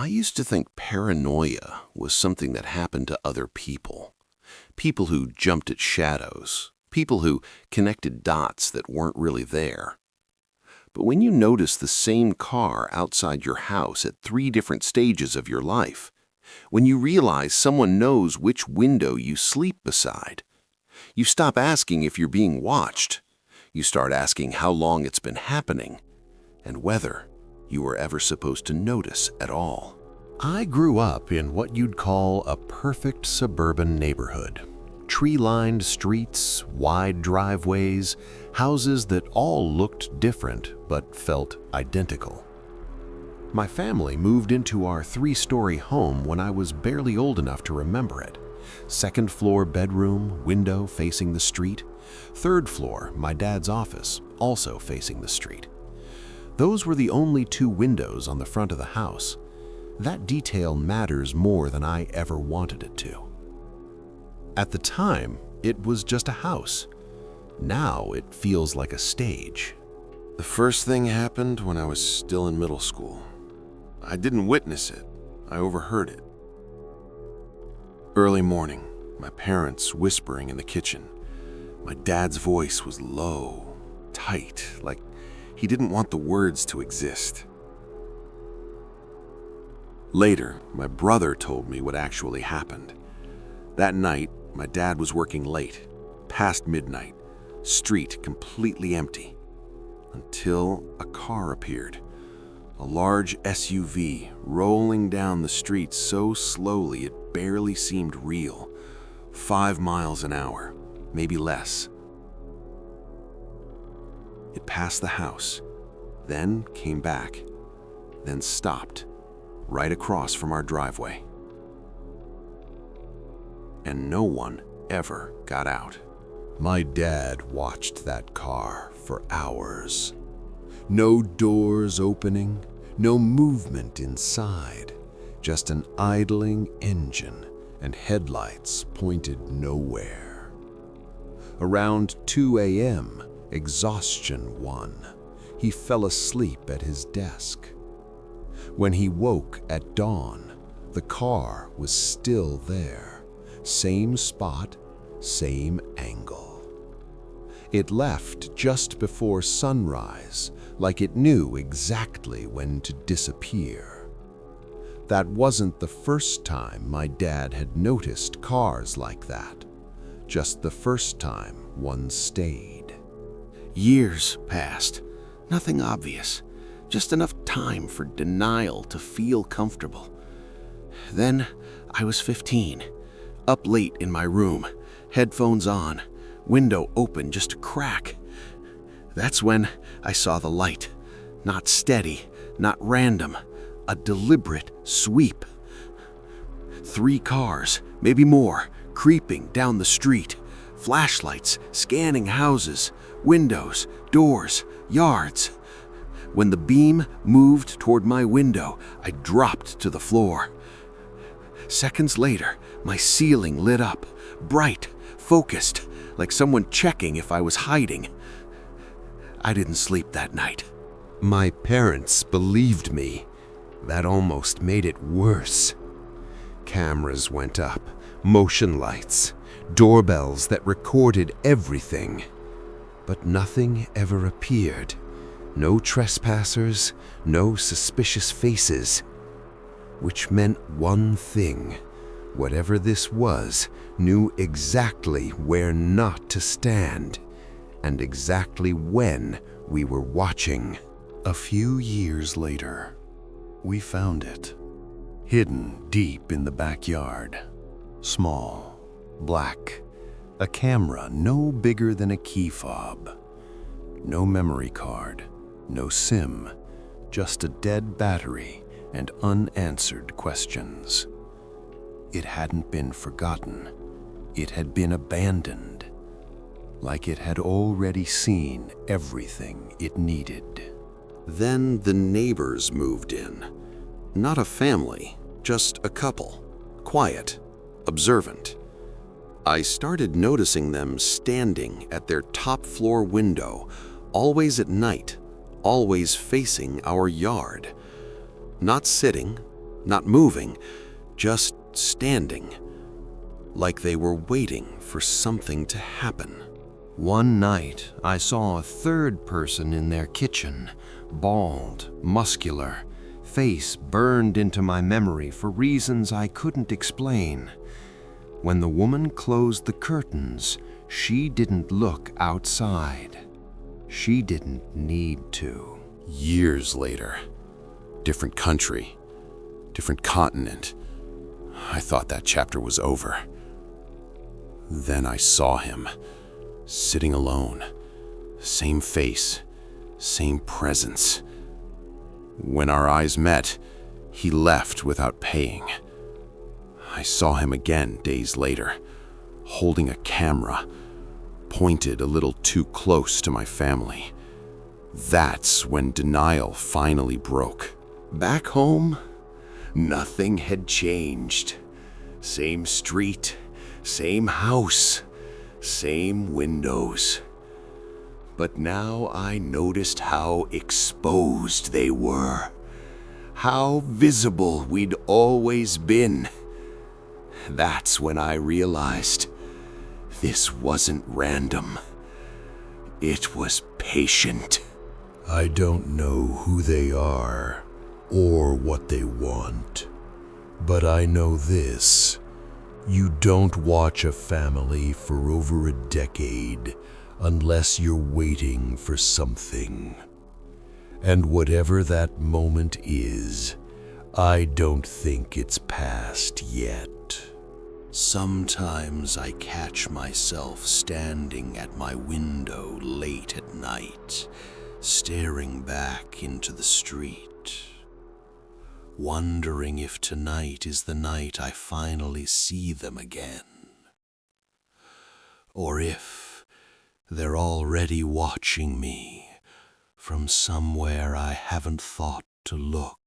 I used to think paranoia was something that happened to other people. People who jumped at shadows. People who connected dots that weren't really there. But when you notice the same car outside your house at 3 different stages of your life, when you realize someone knows which window you sleep beside, you stop asking if you're being watched. You start asking how long it's been happening and whether you were ever supposed to notice at all. I grew up in what you'd call a perfect suburban neighborhood. Tree-lined streets, wide driveways, houses that all looked different but felt identical. My family moved into our 3-story home when I was barely old enough to remember it. 2nd floor bedroom, window facing the street. 3rd floor, my dad's office, also facing the street. Those were the only 2 windows on the front of the house. That detail matters more than I ever wanted it to. At the time, it was just a house. Now it feels like a stage. The first thing happened when I was still in middle school. I didn't witness it. I overheard it. Early morning, my parents whispering in the kitchen. My dad's voice was low, tight, like he didn't want the words to exist. Later, my brother told me what actually happened. That night, my dad was working late, past midnight, street completely empty, until a car appeared. A large SUV rolling down the street so slowly it barely seemed real. 5 miles an hour, maybe less. It passed the house, then came back, then stopped right across from our driveway. And no one ever got out. My dad watched that car for hours. No doors opening, no movement inside, just an idling engine and headlights pointed nowhere. Around 2 a.m., exhaustion won. He fell asleep at his desk. When he woke at dawn, the car was still there. Same spot, same angle. It left just before sunrise, like it knew exactly when to disappear. That wasn't the first time my dad had noticed cars like that, just the first time one stayed. Years passed, nothing obvious, just enough time for denial to feel comfortable. Then I was 15, up late in my room, headphones on, window open just a crack. That's when I saw the light. Not steady, not random, a deliberate sweep. 3 cars, maybe more, creeping down the street. Flashlights scanning houses, windows, doors, yards. When the beam moved toward my window, I dropped to the floor. Seconds later, my ceiling lit up, bright, focused, like someone checking if I was hiding. I didn't sleep that night. My parents believed me. That almost made it worse. Cameras went up, motion lights, doorbells that recorded everything. But nothing ever appeared. No trespassers, no suspicious faces. Which meant one thing. Whatever this was knew exactly where not to stand, and exactly when we were watching. A few years later, we found it, hidden deep in the backyard. Small, black, a camera no bigger than a key fob. No memory card, no SIM, just a dead battery and unanswered questions. It hadn't been forgotten. It had been abandoned, like it had already seen everything it needed. Then the neighbors moved in. Not a family, just a couple. Quiet, observant. I started noticing them standing at their top floor window, always at night, always facing our yard. Not sitting, Not moving, just standing, like they were waiting for something to happen. One night, I saw a third person in their kitchen, bald, muscular, face burned into my memory for reasons I couldn't explain. When the woman closed the curtains, she didn't look outside. She didn't need to. Years later, different country, different continent. I thought that chapter was over. Then I saw him, sitting alone. Same face, same presence. When our eyes met, he left without paying. I saw him again days later, holding a camera, pointed a little too close to my family. That's when denial finally broke. Back home, nothing had changed. Same street, same house, same windows. But now I noticed how exposed they were, how visible we'd always been. That's when I realized this wasn't random. It was patient. I don't know who they are or what they want, but I know this. You don't watch a family for over a decade unless you're waiting for something. And whatever that moment is, I don't think it's passed yet. Sometimes I catch myself standing at my window late at night, staring back into the street, wondering if tonight is the night I finally see them again, or if they're already watching me from somewhere I haven't thought to look.